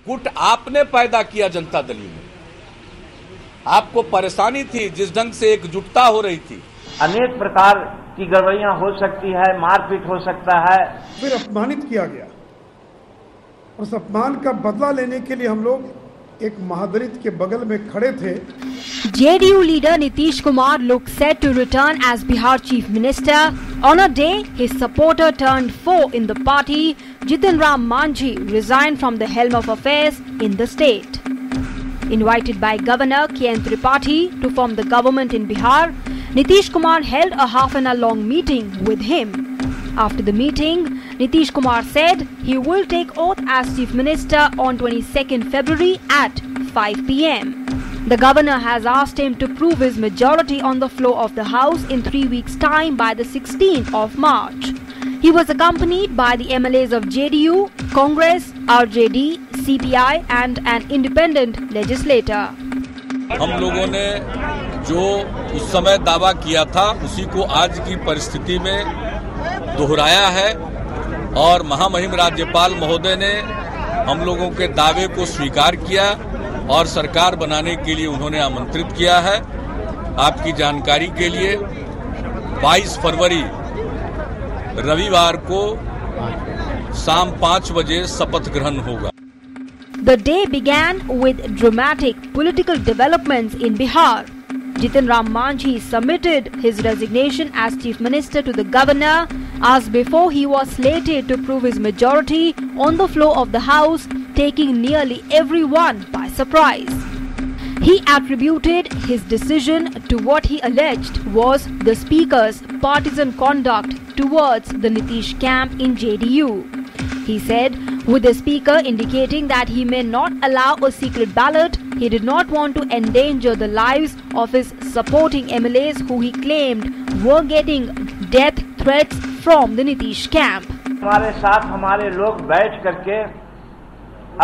गुट आपने पैदा किया जनता दल में। आपको परेशानी थी जिस ढंग से एकजुटता हो रही थी। अनेक प्रकार की गड़बड़ियां हो सकती है, मारपीट हो सकता है। फिर अपमानित किया गया। उस अपमान का बदला लेने के लिए हम लोग एक महादलित के बगल में खड़े थे। JDU leader Nitish Kumar looked set to return as Bihar Chief Minister. On a day his supporter turned foe in the party, Jitin Ram Manjhi resigned from the helm of affairs in the state. Invited by Governor K.N. Tripathi to form the government in Bihar, Nitish Kumar held a half-an-hour-long meeting with him. After the meeting, Nitish Kumar said he will take oath as Chief Minister on 22nd February at 5 p.m. The governor has asked him to prove his majority on the floor of the House in 3 weeks' time by the 16th of March. He was accompanied by the MLAs of JDU, Congress, RJD, CPI and an independent legislator. हम लोगों ने जो उस समय दावा किया था उसी को आज की परिस्थिति में दोहराया है और महामहिम राज्यपाल महोदय ने हम लोगों के दावे को स्वीकार किया और सरकार बनाने के लिए उन्होंने आमंत्रित किया है। आपकी जानकारी के लिए 22 फरवरी रविवार को शाम 5 बजे शपथ ग्रहण होगा। The day began with dramatic political developments in Bihar. Jitin Ram Manjhi submitted his resignation as Chief Minister to the Governor as before he was slated to prove his majority on the floor of the House, taking nearly everyone by surprise. He attributed his decision to what he alleged was the Speaker's partisan conduct towards the Nitish camp in JDU. He said, with the Speaker indicating that he may not allow a secret ballot, he did not want to endanger the lives of his supporting MLAs who he claimed were getting death threats from the Nitish camp. हमारे साथ हमारे लोग बैठ करके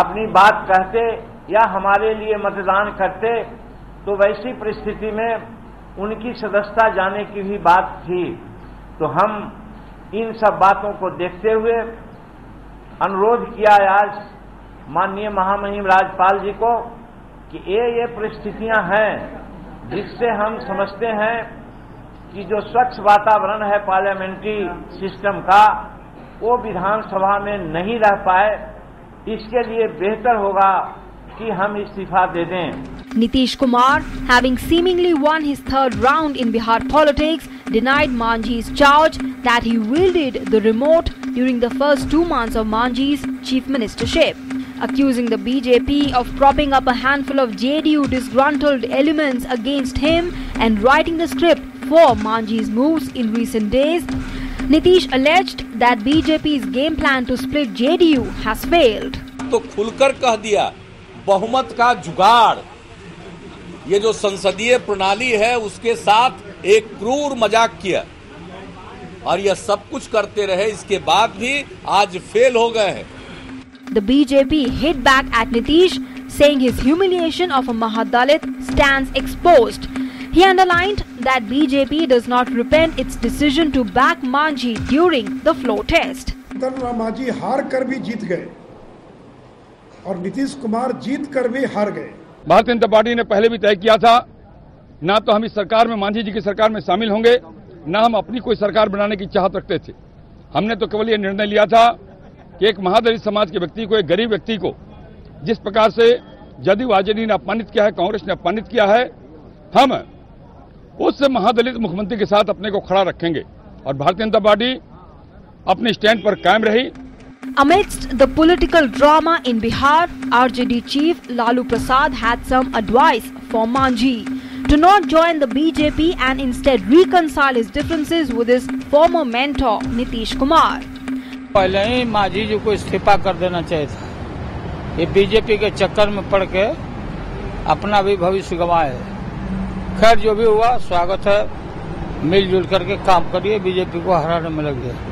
अपनी बात कहते या हमारे लिए मतदान करते तो वैसी परिस्थिति में उनकी सदस्यता जाने की भी बात थी। तो हम इन सब बातों को देखते हुए अनुरोध किया आज माननीय महामहिम राज्यपाल जी को कि ये परिस्थितियां हैं जिससे हम समझते हैं कि जो स्वच्छ वातावरण है पार्लियामेंट्री सिस्टम का वो विधानसभा में नहीं रह पाए, इसके लिए बेहतर होगा कि हम इस्तीफा दे दें। Nitish Kumar, having seemingly won his third round in Bihar politics, denied Manjhi's charge that he wielded the remote during the first 2 months of Manjhi's chief ministership, accusing the BJP of propping up a handful of JDU disgruntled elements against him and writing the script for Manjhi's moves in recent days. Nitish alleged that BJP's game plan to split JDU has failed. तो खुलकर कह दिया बहुमत का जुगाड़, ये जो संसदीय प्रणाली है उसके साथ एक क्रूर मजाक किया और यह सब कुछ करते रहे, इसके बाद भी आज फेल हो गए हैं। The BJP hit back at Nitish, saying his humiliation of a Mahadalit stands exposed. He underlined that BJP does not repent its decision to back Manjhi during the floor test. जितन राम मांझी हार कर भी जीत गए और नीतीश कुमार जीत कर भी हार गए। भारतीय जनता पार्टी ने पहले भी तय किया था ना तो हम इस सरकार में मांझी जी की सरकार में शामिल होंगे, ना हम अपनी कोई सरकार बनाने की चाहत रखते थे। हमने तो केवल ये निर्णय लिया था कि एक महादलित समाज के व्यक्ति को, एक गरीब व्यक्ति को जिस प्रकार से जदयू आरजेडी ने अपमानित किया है, कांग्रेस ने अपमानित किया है, हम उस महादलित मुख्यमंत्री के साथ अपने को खड़ा रखेंगे और भारतीय जनता पार्टी अपने स्टैंड पर कायम रही। Amidst the political drama in Bihar, RJD chief Lalu Prasad had some advice for Manjhi to not join the BJP and instead reconcile his differences with his former mentor Nitish Kumar. पहले ही मांझी जी को इस्तीफा कर देना चाहिए था। ये BJP के चक्कर में पड़ के अपना भी भविष्य गंवाए। खैर जो भी हुआ स्वागत है, मिलजुल करके काम करिए, बीजेपी को हराने में लगे।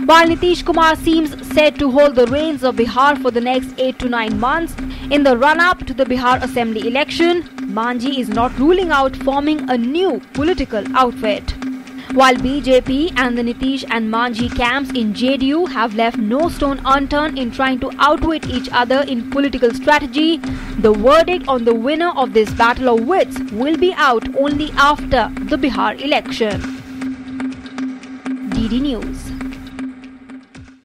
While Nitish Kumar seems set to hold the reins of Bihar for the next 8 to 9 months, in the run-up to the Bihar Assembly election, Manjhi is not ruling out forming a new political outfit. While BJP and the Nitish and Manjhi camps in JDU have left no stone unturned in trying to outwit each other in political strategy, the verdict on the winner of this battle of wits will be out only after the Bihar election. DD News.